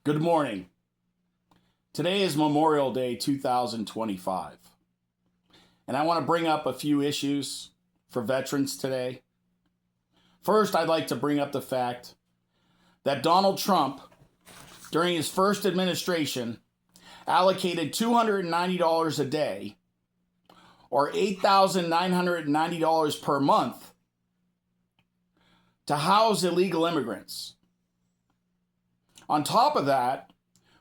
Good morning. Today is Memorial Day 2025. And I want to bring up a few issues for veterans today. First, I'd like to bring up the fact that Donald Trump, during his first administration, allocated $290 a day, or $8,990 per month, to house illegal immigrants. On top of that,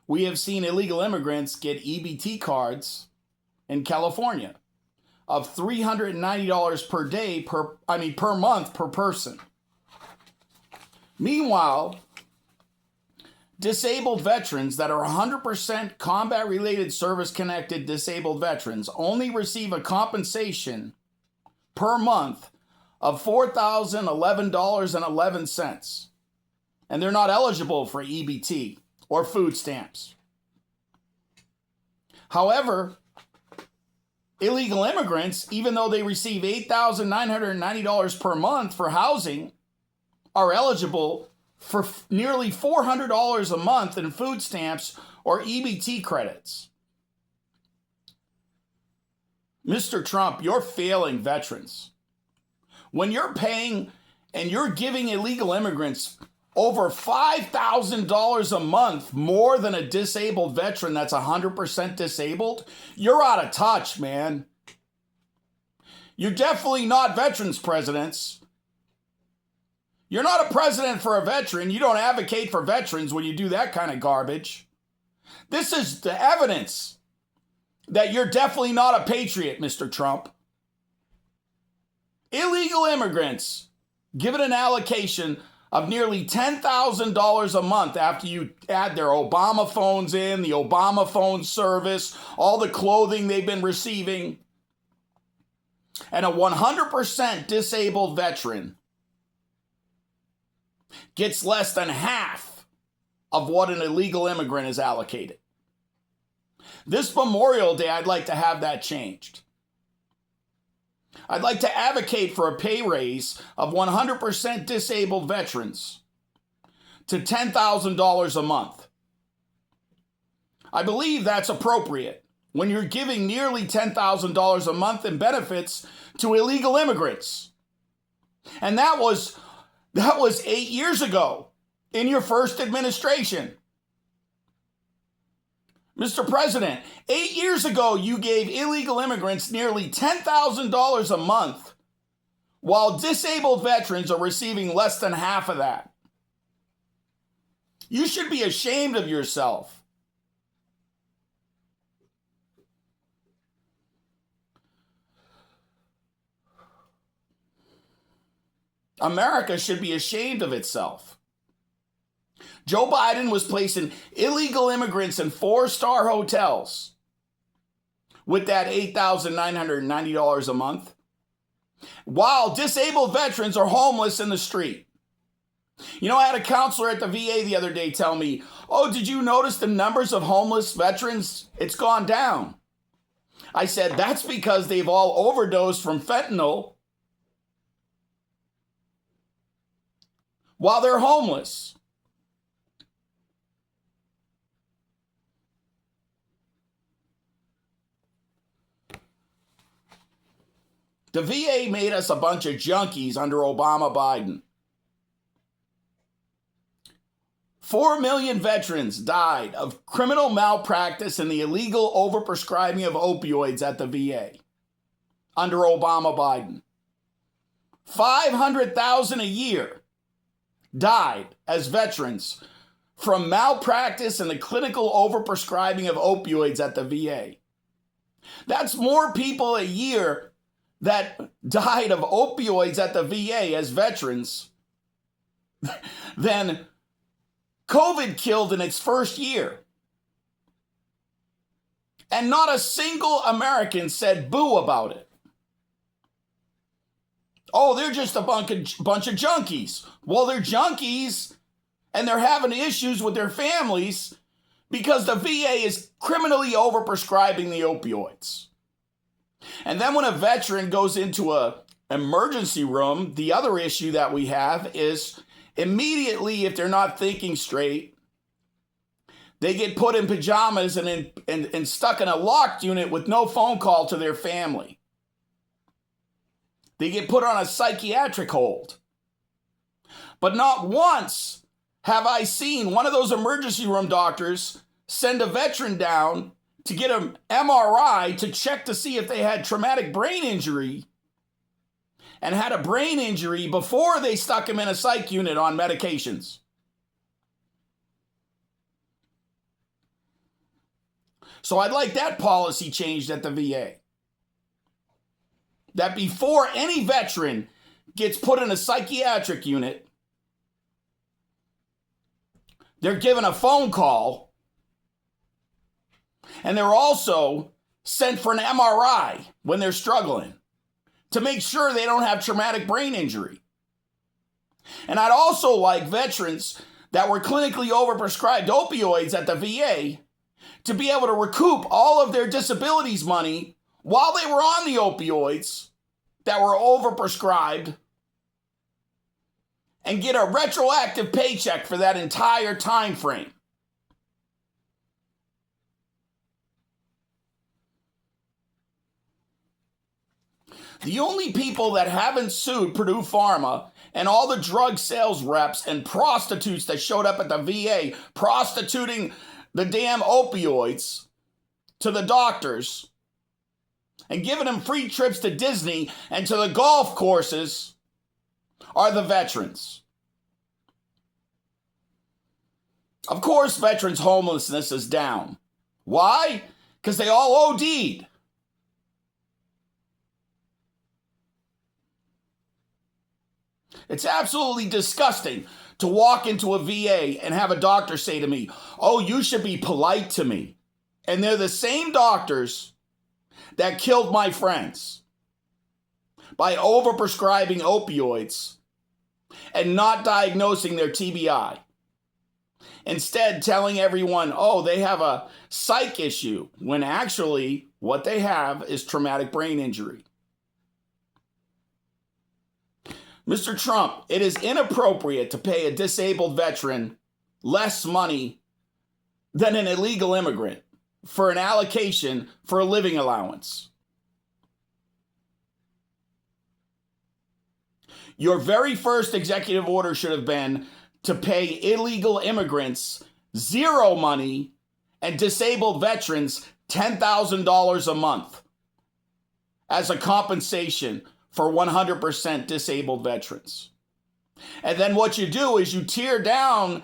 we have seen illegal immigrants get EBT cards in California of $390 per day per month per person. Meanwhile, disabled veterans that are 100% combat-related service-connected disabled veterans only receive a compensation per month of $4,011.11. And they're not eligible for EBT or food stamps. However, illegal immigrants, even though they receive $8,990 per month for housing, are eligible for nearly $400 a month in food stamps or EBT credits. Mr. Trump, you're failing veterans. When you're paying and you're giving illegal immigrants over $5,000 a month more than a disabled veteran that's 100% disabled, you're out of touch, man. You're definitely not veterans presidents. You're not a president for a veteran. You don't advocate for veterans when you do that kind of garbage. This is the evidence that you're definitely not a patriot, Mr. Trump. Illegal immigrants given an allocation of nearly $10,000 a month after you add their Obama phones in, the Obama phone service, all the clothing they've been receiving, and a 100% disabled veteran gets less than half of what an illegal immigrant is allocated. This Memorial Day, I'd like to have that changed. I'd like to advocate for a pay raise of 100% disabled veterans to $10,000 a month. I believe that's appropriate when you're giving nearly $10,000 a month in benefits to illegal immigrants. And that was 8 years ago in your first administration. Mr. President, 8 years ago, you gave illegal immigrants nearly $10,000 a month, while disabled veterans are receiving less than half of that. You should be ashamed of yourself. America should be ashamed of itself. Joe Biden was placing illegal immigrants in 4-star hotels with that $8,990 a month, while disabled veterans are homeless in the street. You know, I had a counselor at the VA the other day tell me, "Oh, did you notice the numbers of homeless veterans? It's gone down." I said, "That's because they've all overdosed from fentanyl while they're homeless." The VA made us a bunch of junkies under Obama Biden. 4 million veterans died of criminal malpractice and the illegal overprescribing of opioids at the VA under Obama Biden. 500,000 a year died as veterans from malpractice and the clinical overprescribing of opioids at the VA. That's more people a year that died of opioids at the VA as veterans than COVID killed in its first year. And not a single American said boo about it. Oh, they're just a bunch of junkies. Well, they're junkies and they're having issues with their families because the VA is criminally overprescribing the opioids. And then when a veteran goes into an emergency room, the other issue that we have is immediately, if they're not thinking straight, They get put in pajamas and stuck in a locked unit with no phone call to their family. They get put on a psychiatric hold. But not once have I seen one of those emergency room doctors send a veteran down to get an MRI to check to see if they had traumatic brain injury and had a brain injury before they stuck him in a psych unit on medications. So I'd like that policy changed at the VA. That before any veteran gets put in a psychiatric unit, they're given a phone call, and they're also sent for an MRI when they're struggling to make sure they don't have traumatic brain injury. And I'd also like veterans that were clinically overprescribed opioids at the VA to be able to recoup all of their disabilities money while they were on the opioids that were overprescribed and get a retroactive paycheck for that entire time frame. The only people that haven't sued Purdue Pharma and all the drug sales reps and prostitutes that showed up at the VA prostituting the damn opioids to the doctors and giving them free trips to Disney and to the golf courses are the veterans. Of course, veterans' homelessness is down. Why? Because they all OD'd. It's absolutely disgusting to walk into a VA and have a doctor say to me, "Oh, you should be polite to me." And they're the same doctors that killed my friends by overprescribing opioids and not diagnosing their TBI. Instead, telling everyone, "Oh, they have a psych issue," when actually what they have is traumatic brain injury. Mr. Trump, it is inappropriate to pay a disabled veteran less money than an illegal immigrant for an allocation for a living allowance. Your very first executive order should have been to pay illegal immigrants zero money and disabled veterans $10,000 a month as a compensation for 100% disabled veterans. And then what you do is you tear down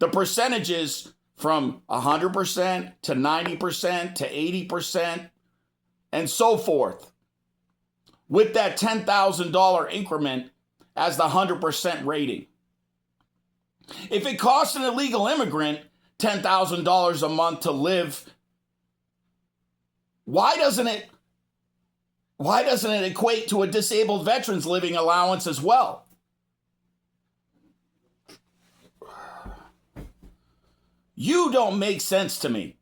the percentages from 100% to 90% to 80% and so forth, with that $10,000 increment as the 100% rating. If it costs an illegal immigrant $10,000 a month to live, why doesn't it equate to a disabled veteran's living allowance as well? You don't make sense to me.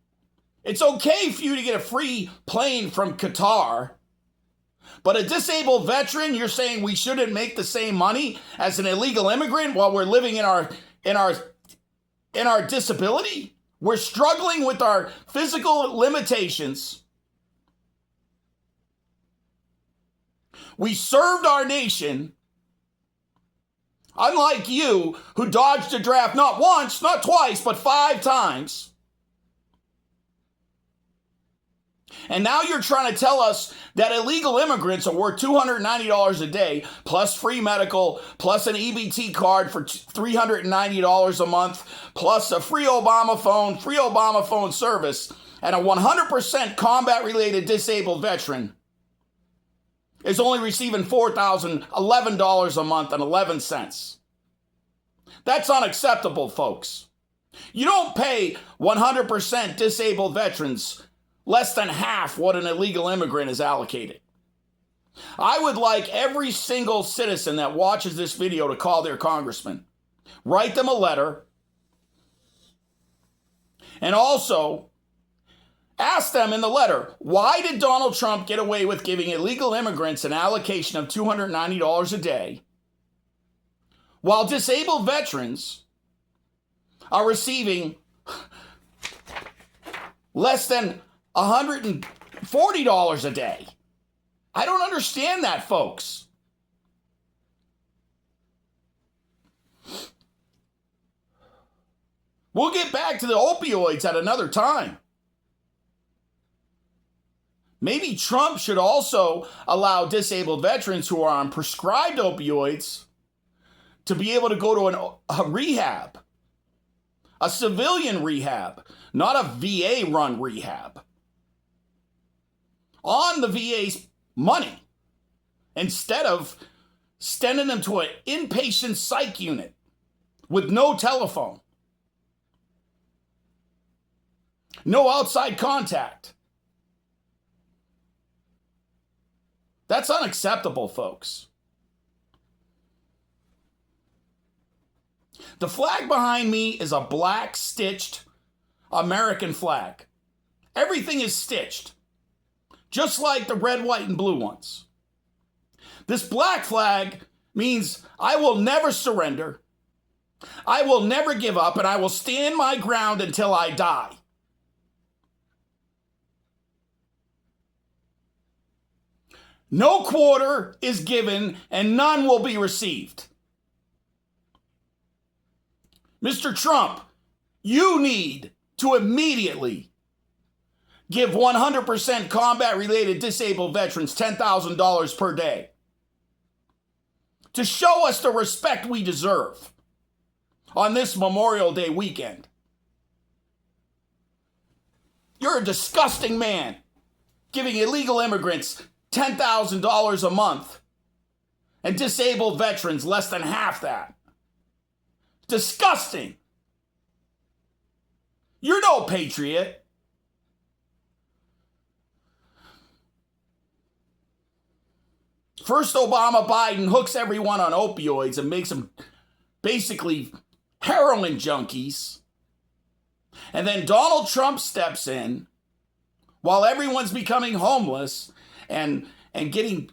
It's okay for you to get a free plane from Qatar, but a disabled veteran, you're saying we shouldn't make the same money as an illegal immigrant while we're living in our disability? We're struggling with our physical limitations. We served our nation, unlike you, who dodged a draft not once, not twice, but 5 times. And now you're trying to tell us that illegal immigrants are worth $290 a day, plus free medical, plus an EBT card for $390 a month, plus a free Obama phone service, and a 100% combat-related disabled veteran is only receiving $4,011 a month and 11 cents. That's unacceptable, folks. You don't pay 100% disabled veterans less than half what an illegal immigrant is allocated. I would like every single citizen that watches this video to call their congressman, write them a letter, and also ask them in the letter, why did Donald Trump get away with giving illegal immigrants an allocation of $290 a day, while disabled veterans are receiving less than $140 a day. I don't understand that, folks. We'll get back to the opioids at another time. Maybe Trump should also allow disabled veterans who are on prescribed opioids to be able to go to a rehab, a civilian rehab, not a VA-run rehab, on the VA's money, instead of sending them to an inpatient psych unit with no telephone, no outside contact. That's unacceptable, folks. The flag behind me is a black stitched American flag. Everything is stitched, just like the red, white, and blue ones. This black flag means I will never surrender, I will never give up, and I will stand my ground until I die. No quarter is given and none will be received. Mr. Trump, you need to immediately give 100% combat-related disabled veterans $10,000 per day to show us the respect we deserve on this Memorial Day weekend. You're a disgusting man giving illegal immigrants $10,000 a month and disabled veterans less than half that. Disgusting. You're no patriot. First, Obama Biden hooks everyone on opioids and makes them basically heroin junkies. And then Donald Trump steps in while everyone's becoming homeless and getting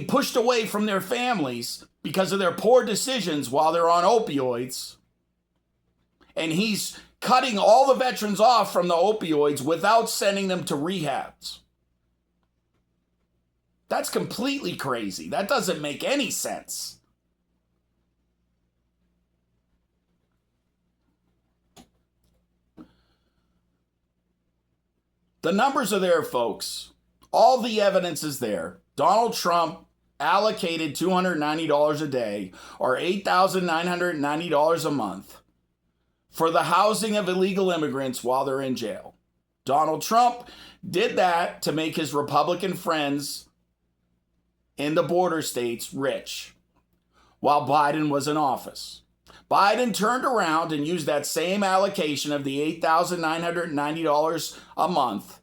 pushed away from their families because of their poor decisions while they're on opioids. And he's cutting all the veterans off from the opioids without sending them to rehabs. That's completely crazy. That doesn't make any sense. The numbers are there, folks. All the evidence is there. Donald Trump allocated $290 a day, or $8,990 a month, for the housing of illegal immigrants while they're in jail. Donald Trump did that to make his Republican friends in the border states rich while Biden was in office. Biden turned around and used that same allocation of the $8,990 a month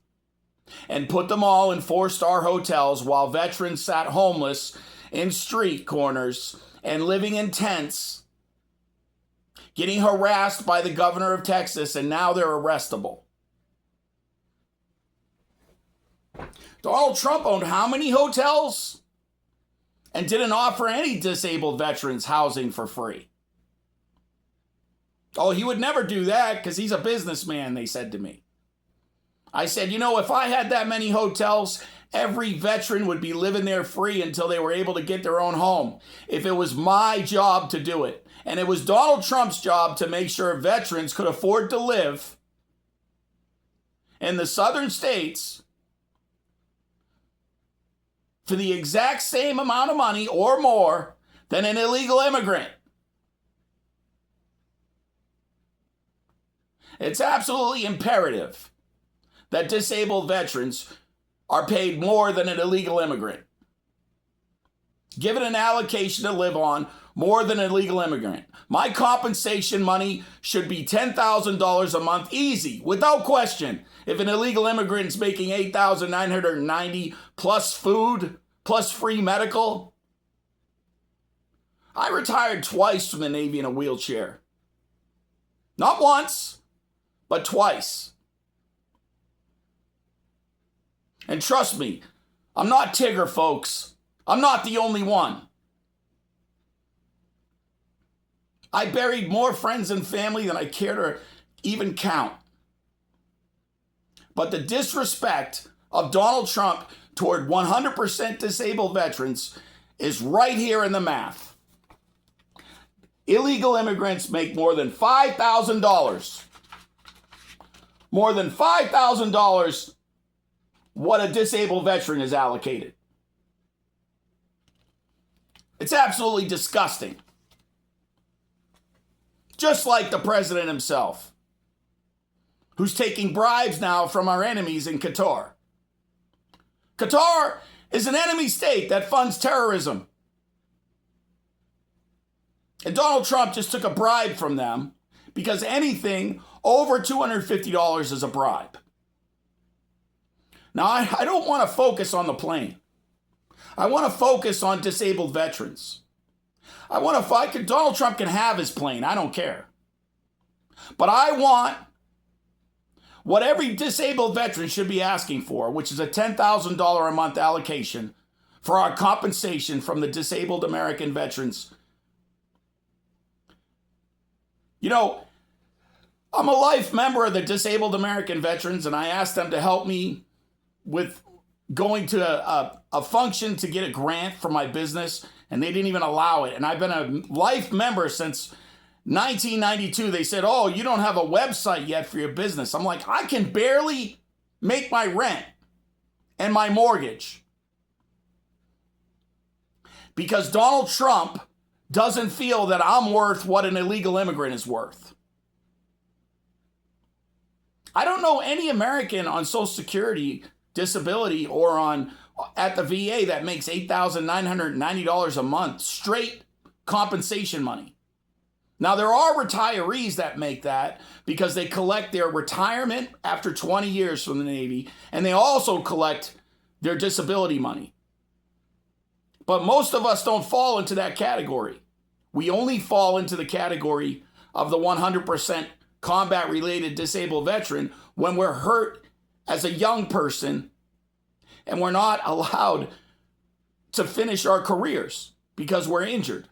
and put them all in 4-star hotels while veterans sat homeless in street corners and living in tents, getting harassed by the governor of Texas, and now they're arrestable. Donald Trump owned how many hotels and didn't offer any disabled veterans housing for free? Oh, he would never do that because he's a businessman, they said to me. I said, if I had that many hotels, every veteran would be living there free until they were able to get their own home. If it was my job to do it. And it was Donald Trump's job to make sure veterans could afford to live in the southern states for the exact same amount of money or more than an illegal immigrant. It's absolutely imperative that disabled veterans are paid more than an illegal immigrant. Given an allocation to live on more than an illegal immigrant. My compensation money should be $10,000 a month, easy, without question. If an illegal immigrant's making $8,990 plus food, plus free medical. I retired twice from the Navy in a wheelchair. Not once, but twice. And trust me, I'm not Tigger, folks. I'm not the only one. I buried more friends and family than I care to even count. But the disrespect of Donald Trump toward 100% disabled veterans is right here in the math. Illegal immigrants make more than $5,000. More than $5,000 what a disabled veteran is allocated. It's absolutely disgusting. Just like the president himself, who's taking bribes now from our enemies in Qatar. Qatar is an enemy state that funds terrorism. And Donald Trump just took a bribe from them because anything over $250 is a bribe. Now, I don't want to focus on the plane. I want to focus on disabled veterans. Donald Trump can have his plane. I don't care. But I want what every disabled veteran should be asking for, which is a $10,000 a month allocation for our compensation from the disabled American veterans. You know, I'm a life member of the Disabled American Veterans, and I asked them to help me with going to a function to get a grant for my business, and they didn't even allow it. And I've been a life member since 1992. They said, oh, you don't have a website yet for your business. I'm like, I can barely make my rent and my mortgage because Donald Trump doesn't feel that I'm worth what an illegal immigrant is worth. I don't know any American on Social Security, disability, or at the VA that makes $8,990 a month straight compensation money. Now, there are retirees that make that because they collect their retirement after 20 years from the Navy, and they also collect their disability money. But most of us don't fall into that category. We only fall into the category of the 100% combat-related disabled veteran when we're hurt as a young person and we're not allowed to finish our careers because we're injured.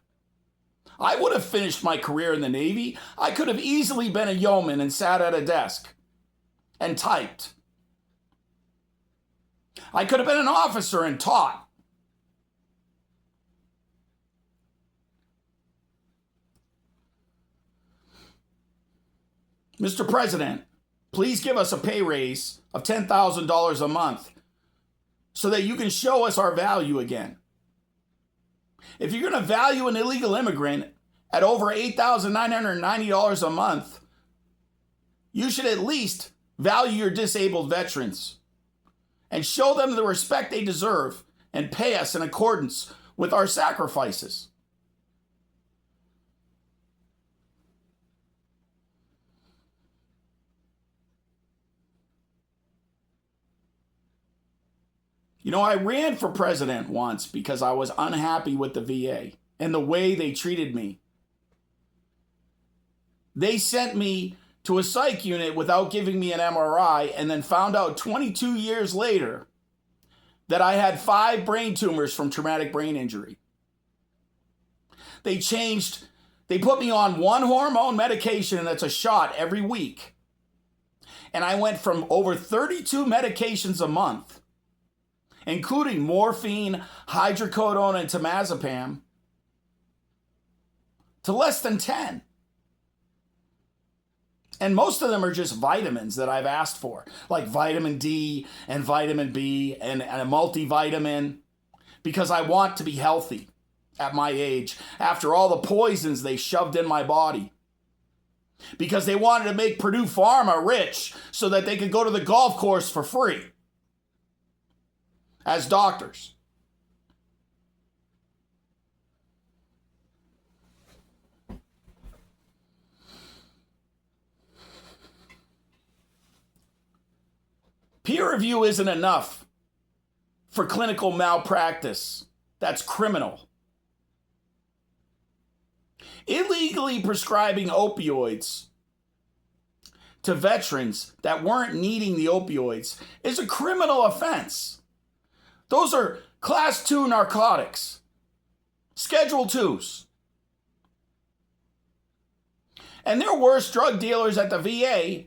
I would have finished my career in the Navy. I could have easily been a yeoman and sat at a desk and typed. I could have been an officer and taught. Mr. President, please give us a pay raise of $10,000 a month so that you can show us our value again. If you're going to value an illegal immigrant at over $8,990 a month, you should at least value your disabled veterans and show them the respect they deserve and pay us in accordance with our sacrifices. You know, I ran for president once because I was unhappy with the VA and the way they treated me. They sent me to a psych unit without giving me an MRI and then found out 22 years later that I had 5 brain tumors from traumatic brain injury. They put me on one hormone medication, and that's a shot every week. And I went from over 32 medications a month, including morphine, hydrocodone, and temazepam, to less than 10. And most of them are just vitamins that I've asked for, like vitamin D and vitamin B and a multivitamin, because I want to be healthy at my age after all the poisons they shoved in my body. Because they wanted to make Purdue Pharma rich so that they could go to the golf course for free as doctors. Peer review isn't enough for clinical malpractice. That's criminal. Illegally prescribing opioids to veterans that weren't needing the opioids is a criminal offense. Those are class 2 narcotics, schedule 2s. And they're worse drug dealers at the VA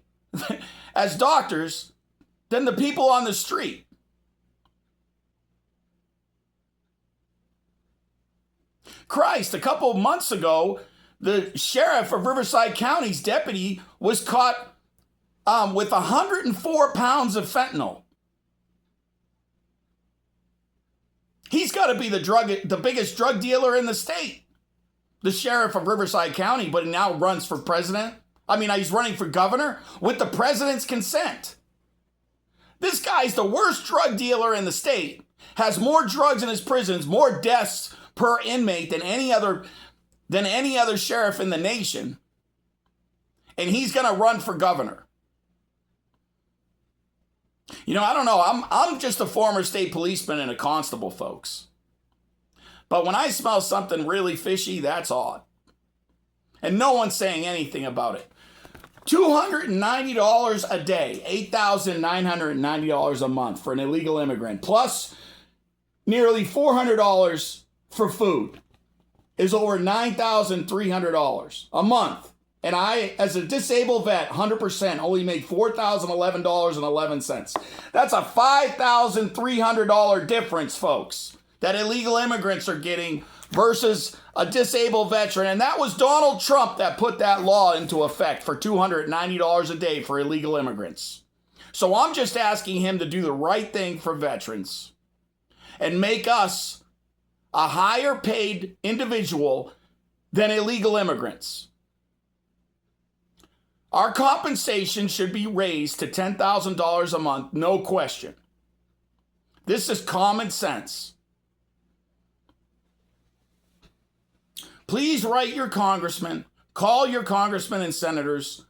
as doctors than the people on the street. Christ, a couple of months ago, the sheriff of Riverside County's deputy was caught with 104 pounds of fentanyl. He's got to be the biggest drug dealer in the state. The sheriff of Riverside County, but he now runs for president. He's running for governor with the president's consent. This guy's the worst drug dealer in the state, has more drugs in his prisons, more deaths per inmate than any other sheriff in the nation. And he's going to run for governor. I don't know. I'm just a former state policeman and a constable, folks. But when I smell something really fishy, that's odd. And no one's saying anything about it. $290 a day, $8,990 a month for an illegal immigrant, plus nearly $400 for food is over $9,300 a month. And I, as a disabled vet, 100% only make $4,011.11. That's a $5,300 difference, folks, that illegal immigrants are getting versus a disabled veteran. And that was Donald Trump that put that law into effect for $290 a day for illegal immigrants. So I'm just asking him to do the right thing for veterans and make us a higher paid individual than illegal immigrants. Our compensation should be raised to $10,000 a month, no question. This is common sense. Please write your congressman, call your congressmen and senators,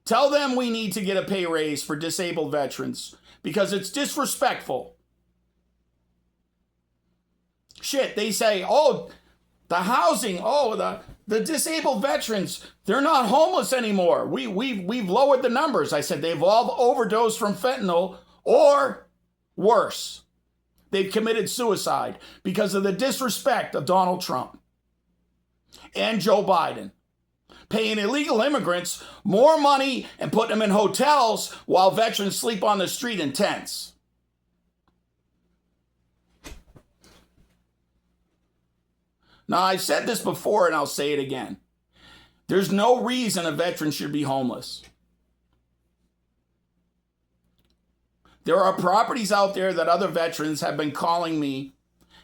tell them we need to get a pay raise for disabled veterans because it's disrespectful. Shit, they say, the housing, the disabled veterans, they're not homeless anymore. We've lowered the numbers. I said they've all overdosed from fentanyl or worse. They've committed suicide because of the disrespect of Donald Trump and Joe Biden, paying illegal immigrants more money and putting them in hotels while veterans sleep on the street in tents. Now, I've said this before and I'll say it again. There's no reason a veteran should be homeless. There are properties out there that other veterans have been calling me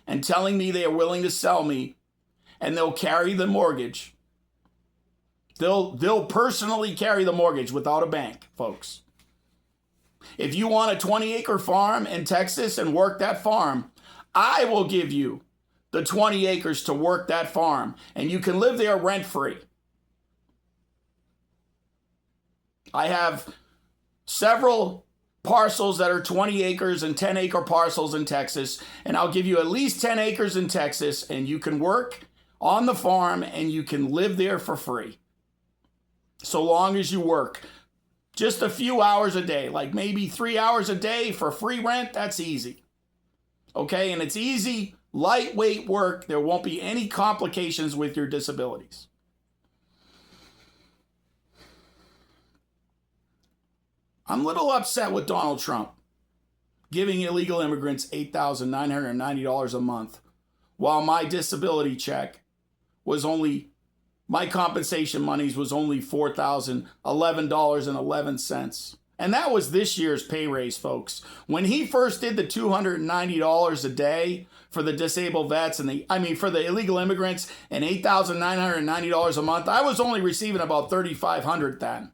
and telling me they are willing to sell me, and they'll carry the mortgage. They'll personally carry the mortgage without a bank, folks. If you want a 20-acre farm in Texas and work that farm, I will give you the 20 acres to work that farm, and you can live there rent-free. I have several parcels that are 20 acres and 10-acre parcels in Texas, and I'll give you at least 10 acres in Texas, and you can work on the farm and you can live there for free. So long as you work just a few hours a day, like maybe 3 hours a day for free rent, that's easy. Okay, and it's easy, lightweight work. There won't be any complications with your disabilities. I'm a little upset with Donald Trump giving illegal immigrants $8,990 a month while my disability check was only, my compensation monies was only $4,011.11. And that was this year's pay raise, folks. When he first did the $290 a day for the disabled vets for the illegal immigrants and $8,990 a month, I was only receiving about $3,500 then.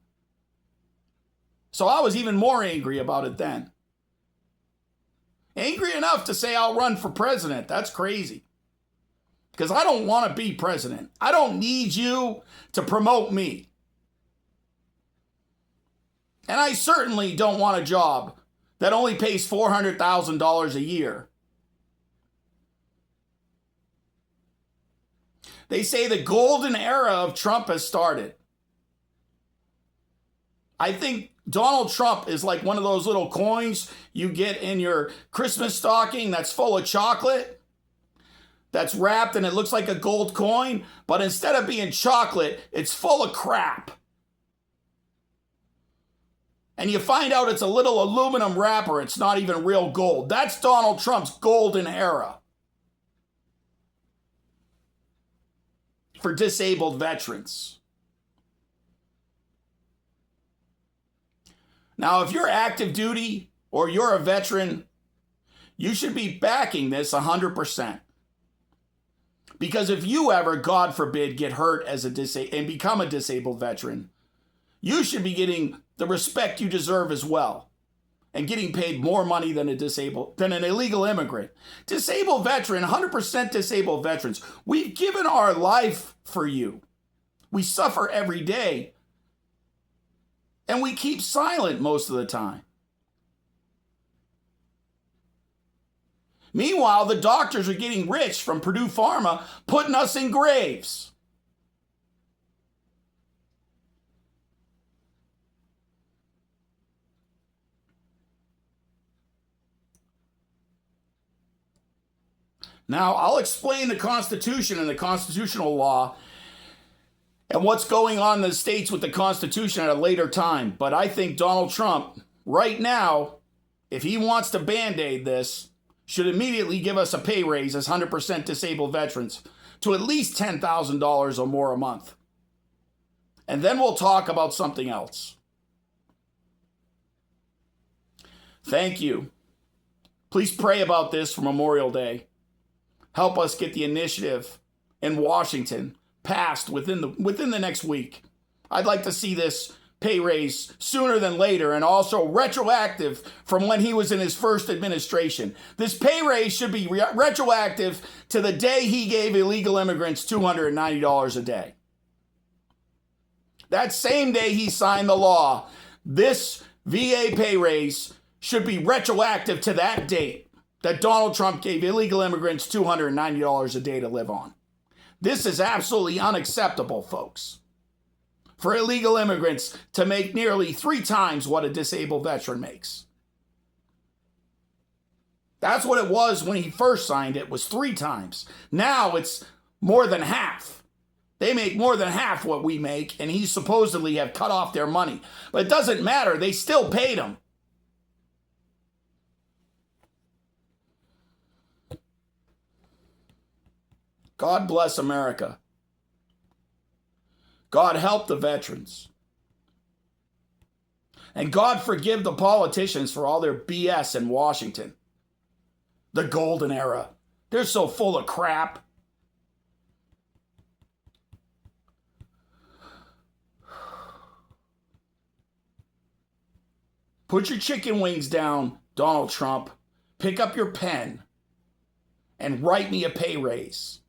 So I was even more angry about it then. Angry enough to say I'll run for president. That's crazy. Because I don't want to be president. I don't need you to promote me. And I certainly don't want a job that only pays $400,000 a year. They say the golden era of Trump has started. I think Donald Trump is like one of those little coins you get in your Christmas stocking that's full of chocolate, that's wrapped and it looks like a gold coin, but instead of being chocolate, it's full of crap. and you find out it's a little aluminum wrapper, it's not even real gold. That's Donald Trump's golden era for disabled veterans. Now, if you're active duty or you're a veteran, you should be backing this 100%. Because if you ever, God forbid, get hurt as and become a disabled veteran, you should be getting the respect you deserve as well, and getting paid more money than an illegal immigrant. Disabled veteran, 100% disabled veterans. We've given our life for you. We suffer every day, and we keep silent most of the time. Meanwhile, the doctors are getting rich from Purdue Pharma, putting us in graves. Now, I'll explain the Constitution and the constitutional law and what's going on in the states with the Constitution at a later time. But I think Donald Trump, right now, if he wants to Band-Aid this, should immediately give us a pay raise as 100% disabled veterans to at least $10,000 or more a month. And then we'll talk about something else. Thank you. Please pray about this for Memorial Day. Help us get the initiative in Washington passed within the next week. I'd like to see this pay raise sooner than later, and also retroactive from when he was in his first administration. This pay raise should be retroactive to the day he gave illegal immigrants $290 a day. That same day he signed the law, this VA pay raise should be retroactive to that date that Donald Trump gave illegal immigrants $290 a day to live on. This is absolutely unacceptable, folks. For illegal immigrants to make nearly 3 times what a disabled veteran makes. That's what it was when he first signed it, was 3 times. Now it's more than half. They make more than half what we make, and he supposedly have cut off their money. But it doesn't matter. They still paid him. God bless America. God help the veterans. And God forgive the politicians for all their BS in Washington. The golden era. They're so full of crap. Put your chicken wings down, Donald Trump. Pick up your pen and write me a pay raise.